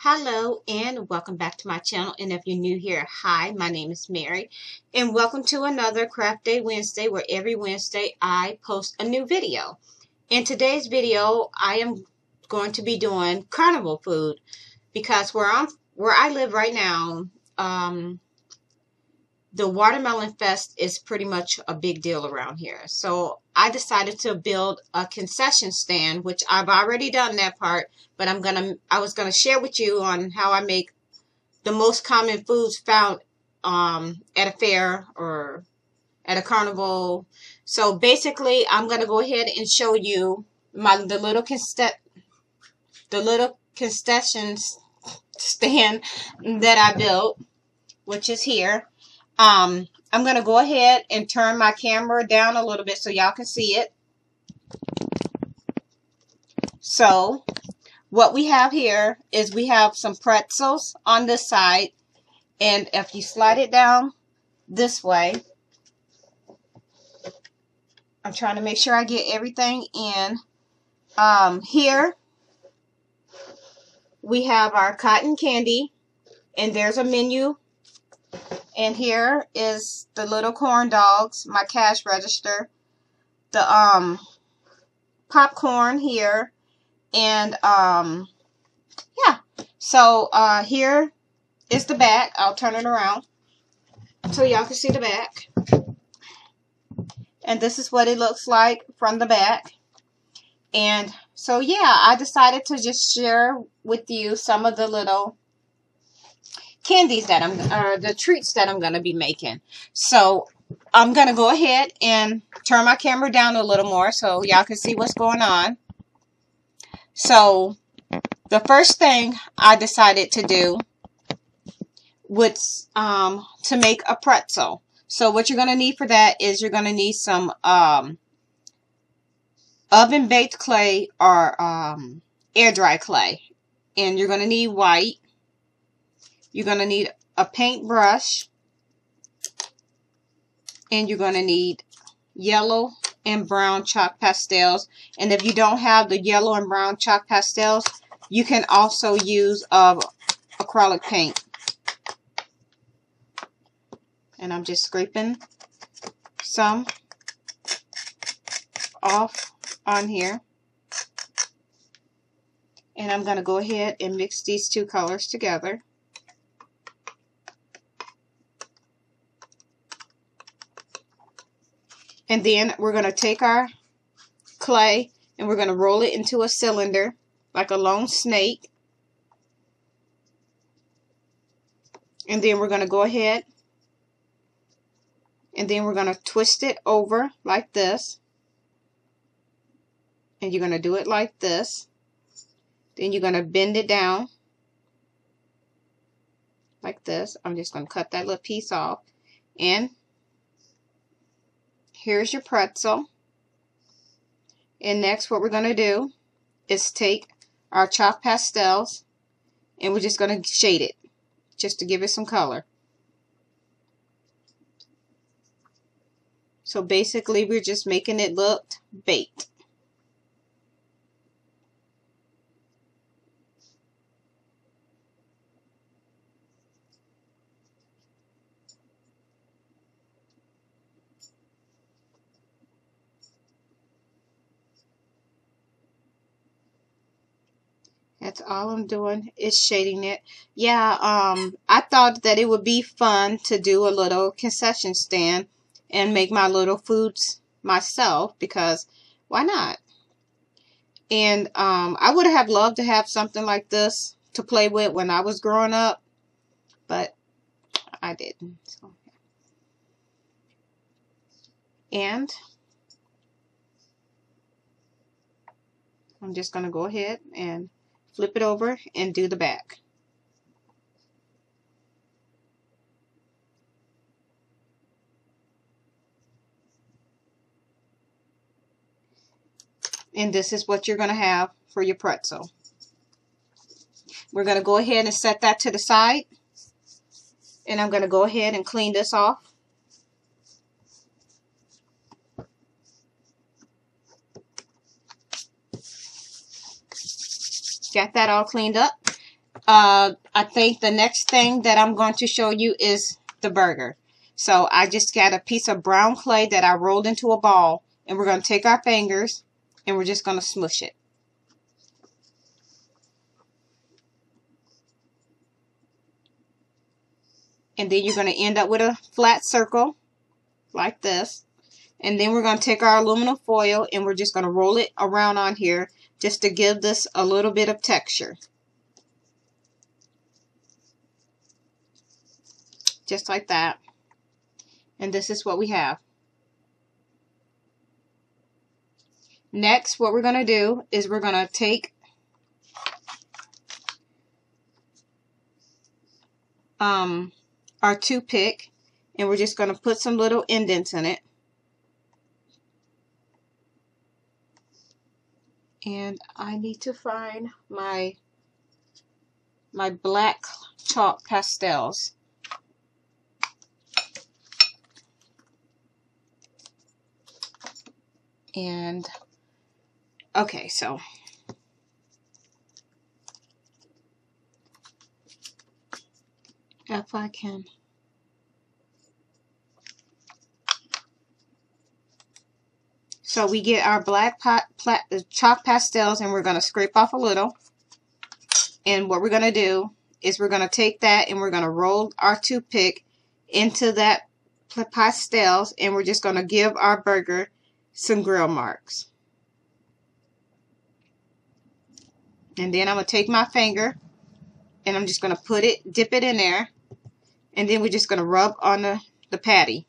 Hello and welcome back to my channel, and if you're new here, hi, my name is Mary and welcome to another Craft Day Wednesday, where every Wednesday I post a new video. In today's video I am going to be doing carnival food because where I live right now, the Watermelon Fest is pretty much a big deal around here. So I decided to build a concession stand, which I've already done that part, but I was gonna share with you on how I make the most common foods found at a fair or at a carnival. So basically, I'm gonna go ahead and show you the little concession stand that I built, which is here. I'm going to go ahead and turn my camera down a little bit so y'all can see it. So what we have here is we have some pretzels on this side, and if you slide it down this way, I'm trying to make sure I get everything in. Here we have our cotton candy, and there's a menu. And here is the little corn dogs, my cash register, the popcorn here, and yeah. So here is the back. I'll turn it around so y'all can see the back. And this is what it looks like from the back. And so yeah, I decided to just share with you some of the little candies that the treats that I'm going to be making. So I'm going to go ahead and turn my camera down a little more so y'all can see what's going on. So the first thing I decided to do was to make a pretzel. So what you're going to need for that is you're going to need some oven baked clay or air dry clay. And you're going to need white. You're going to need a paintbrush, and you're going to need yellow and brown chalk pastels. And if you don't have the yellow and brown chalk pastels, you can also use acrylic paint. And I'm just scraping some off on here. And I'm going to go ahead and mix these two colors together. And then we're going to take our clay and we're going to roll it into a cylinder like a long snake. And then we're going to go ahead and then we're going to twist it over like this. And you're going to do it like this. Then you're going to bend it down like this. I'm just going to cut that little piece off. And here's your pretzel. And next what we're going to do is take our chalk pastels and we're just going to shade it just to give it some color. So basically we're just making it look baked. That's all I'm doing is shading it. Yeah, I thought that it would be fun to do a little concession stand and make my little foods myself, because why not? And I would have loved to have something like this to play with when I was growing up, but I didn't. So. And I'm just going to go ahead and flip it over and do the back. And this is what you're going to have for your pretzel. We're going to go ahead and set that to the side. And I'm going to go ahead and clean this off. Got that all cleaned up. I think the next thing that I'm going to show you is the burger. So I just got a piece of brown clay that I rolled into a ball, and we're going to take our fingers and we're just going to smush it. And then you're going to end up with a flat circle like this. And then we're going to take our aluminum foil and we're just going to roll it around on here just to give this a little bit of texture. Just like that. And this is what we have. Next, what we're going to do is we're going to take our toothpick and we're just going to put some little indents in it. And I need to find my black chalk pastels. And okay, so if I can. So we get our black chalk pastels and we're going to scrape off a little. And what we're going to do is we're going to take that and we're going to roll our toothpick into that pastels and we're just going to give our burger some grill marks. And then I'm going to take my finger and I'm just going to dip it in there. And then we're just going to rub on the patty.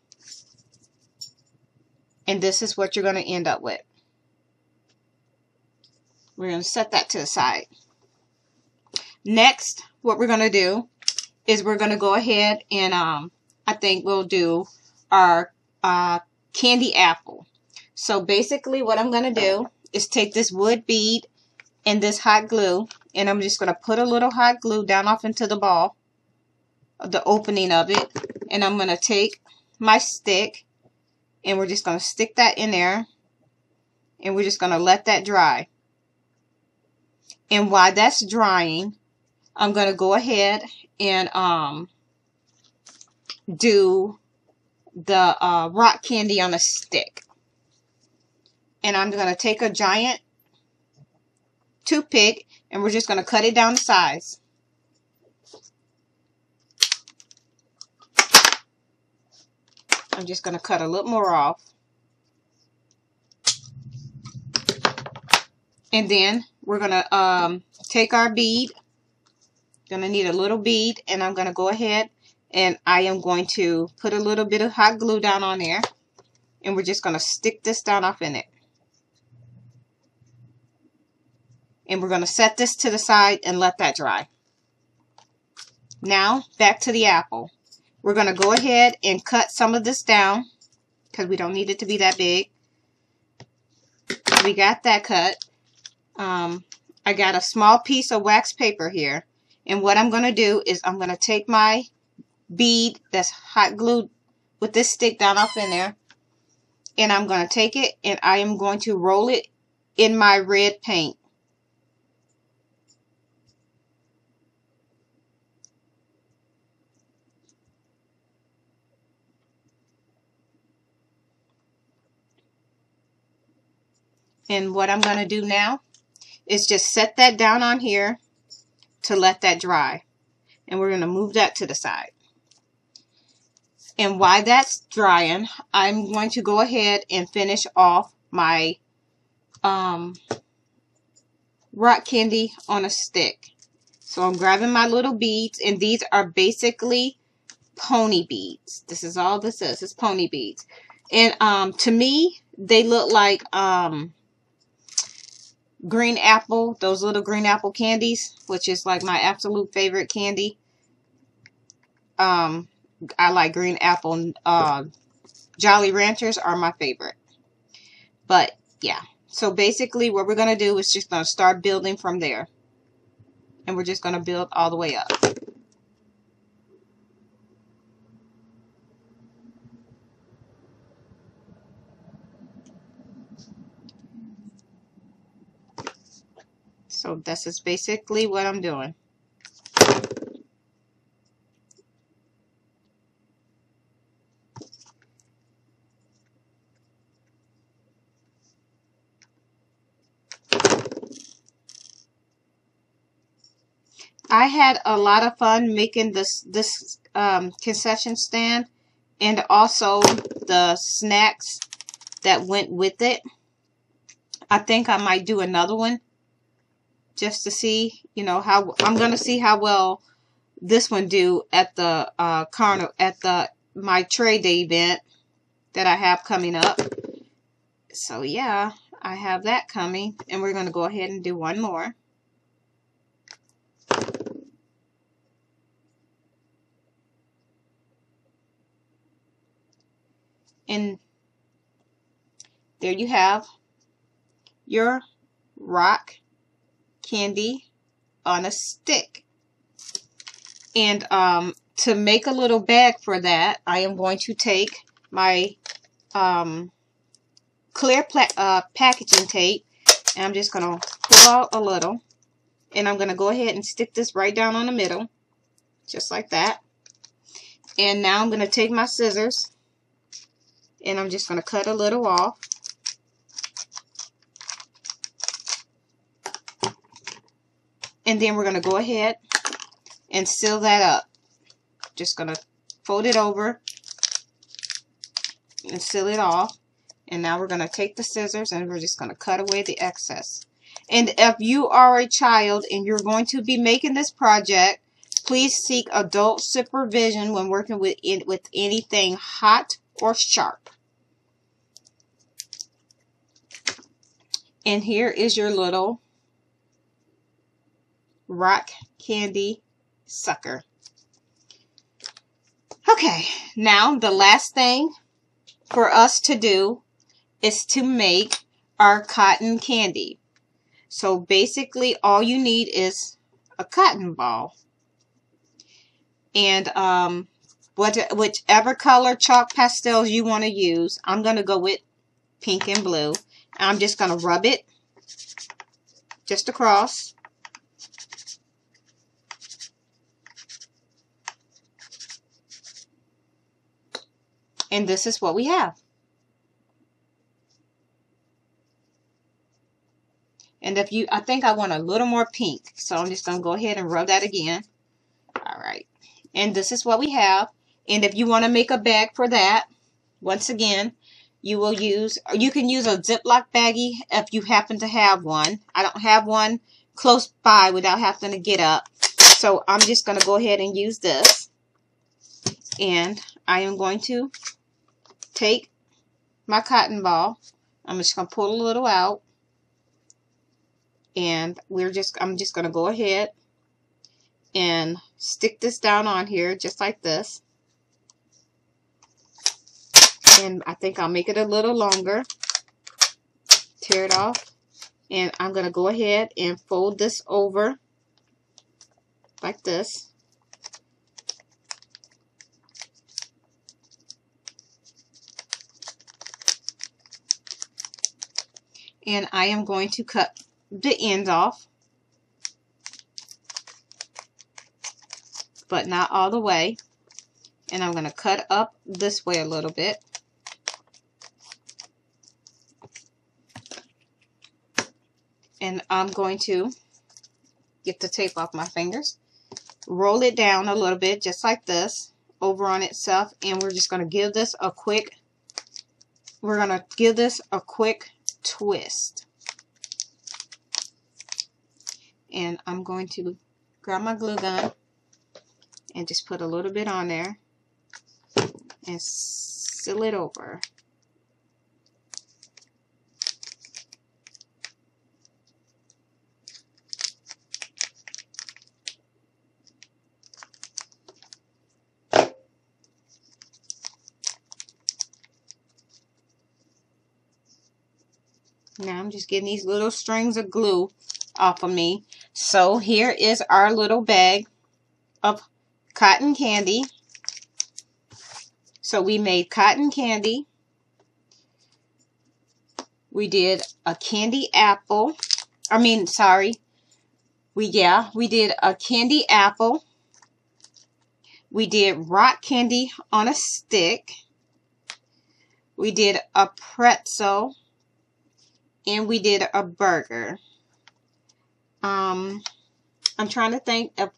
And this is what you're going to end up with. We're going to set that to the side. Next, what we're going to do is we're going to go ahead and I think we'll do our candy apple. So basically what I'm going to do is take this wood bead and this hot glue, and I'm just going to put a little hot glue down off into the ball, the opening of it, and I'm going to take my stick and we're just going to stick that in there and we're just going to let that dry. And while that's drying, I'm going to go ahead and do the rock candy on a stick. And I'm going to take a giant toothpick and we're just going to cut it down to size. I'm just going to cut a little more off. And then we're going to take our bead. Going to need a little bead, and I'm going to go ahead and I am going to put a little bit of hot glue down on there. And we're just going to stick this down off in it. And we're going to set this to the side and let that dry. Now, back to the apple. We're going to go ahead and cut some of this down because we don't need it to be that big. We got that cut. I got a small piece of wax paper here. And what I'm going to do is I'm going to take my bead that's hot glued with this stick down off in there. And I'm going to take it and I am going to roll it in my red paint. And what I'm going to do now is just set that down on here to let that dry. And we're going to move that to the side. And while that's drying, I'm going to go ahead and finish off my rock candy on a stick. So I'm grabbing my little beads, and these are basically pony beads. This is all this is. It's pony beads. And to me, they look like green apple, those little green apple candies, which is like my absolute favorite candy. I like green apple. Jolly Ranchers are my favorite. But yeah, so basically what we're going to do is just going to start building from there. And we're just going to build all the way up. So this is basically what I'm doing. I had a lot of fun making this concession stand, and also the snacks that went with it. I think I might do another one just to see, you know, how I'm going to see how well this one do at the my trade day event that I have coming up. So yeah, I have that coming, and we're going to go ahead and do one more. And there you have your rock candy on a stick. And to make a little bag for that, I am going to take my clear packaging tape, and I'm just going to pull out a little, and I'm going to go ahead and stick this right down on the middle, just like that. And now I'm going to take my scissors, and I'm just going to cut a little off. And then we're going to go ahead and seal that up. Just going to fold it over and seal it off. And now we're going to take the scissors and we're just going to cut away the excess. And if you are a child and you're going to be making this project, please seek adult supervision when working with anything hot or sharp. And here is your little rock candy sucker. Okay, now the last thing for us to do is to make our cotton candy. So basically all you need is a cotton ball. And whichever color chalk pastels you want to use, I'm going to go with pink and blue. I'm just going to rub it just across. And this is what we have. And if you, I think I want a little more pink, so I'm just going to go ahead and rub that again. All right. And this is what we have. And if you want to make a bag for that, once again, you will use, or you can use a Ziploc baggie if you happen to have one. I don't have one close by without having to get up. So I'm just going to go ahead and use this. And I am going to take my cotton ball. I'm just going to pull a little out. And I'm just going to go ahead and stick this down on here just like this. And I think I'll make it a little longer. Tear it off. And I'm going to go ahead and fold this over like this. And I am going to cut the ends off, but not all the way. And I'm going to cut up this way a little bit. And I'm going to get the tape off my fingers, roll it down a little bit just like this over on itself, and we're just going to give this a quick twist. And I'm going to grab my glue gun and just put a little bit on there and seal it over. Now I'm just getting these little strings of glue off of me. So here is our little bag of cotton candy. So we made cotton candy. We did a candy apple. we did a candy apple. We did rock candy on a stick. We did a pretzel. And we did a burger. I'm trying to think if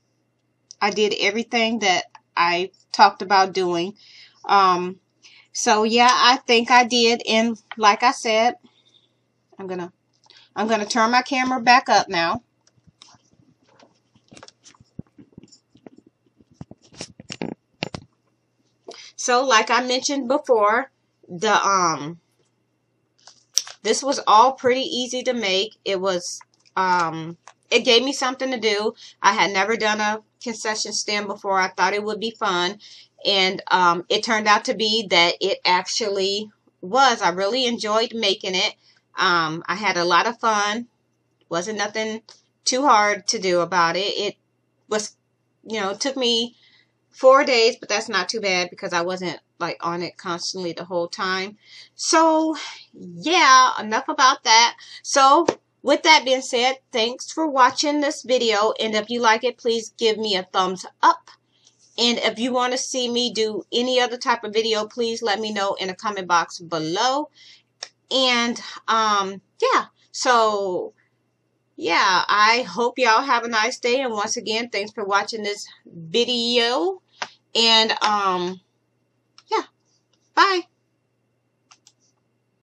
I did everything that I talked about doing. So yeah, I think I did. And like I said, I'm gonna turn my camera back up now. So like I mentioned before, this was all pretty easy to make. It was it gave me something to do. I had never done a concession stand before. I thought it would be fun, and it turned out to be that it actually was. I really enjoyed making it. I had a lot of fun. Wasn't nothing too hard to do about it. It was, it took me 4 days, but that's not too bad because I wasn't like on it constantly the whole time. So yeah, enough about that. So with that being said, thanks for watching this video, and if you like it, please give me a thumbs up. And if you want to see me do any other type of video, please let me know in the comment box below. And yeah, so yeah, I hope y'all have a nice day, and once again, thanks for watching this video. And yeah, bye.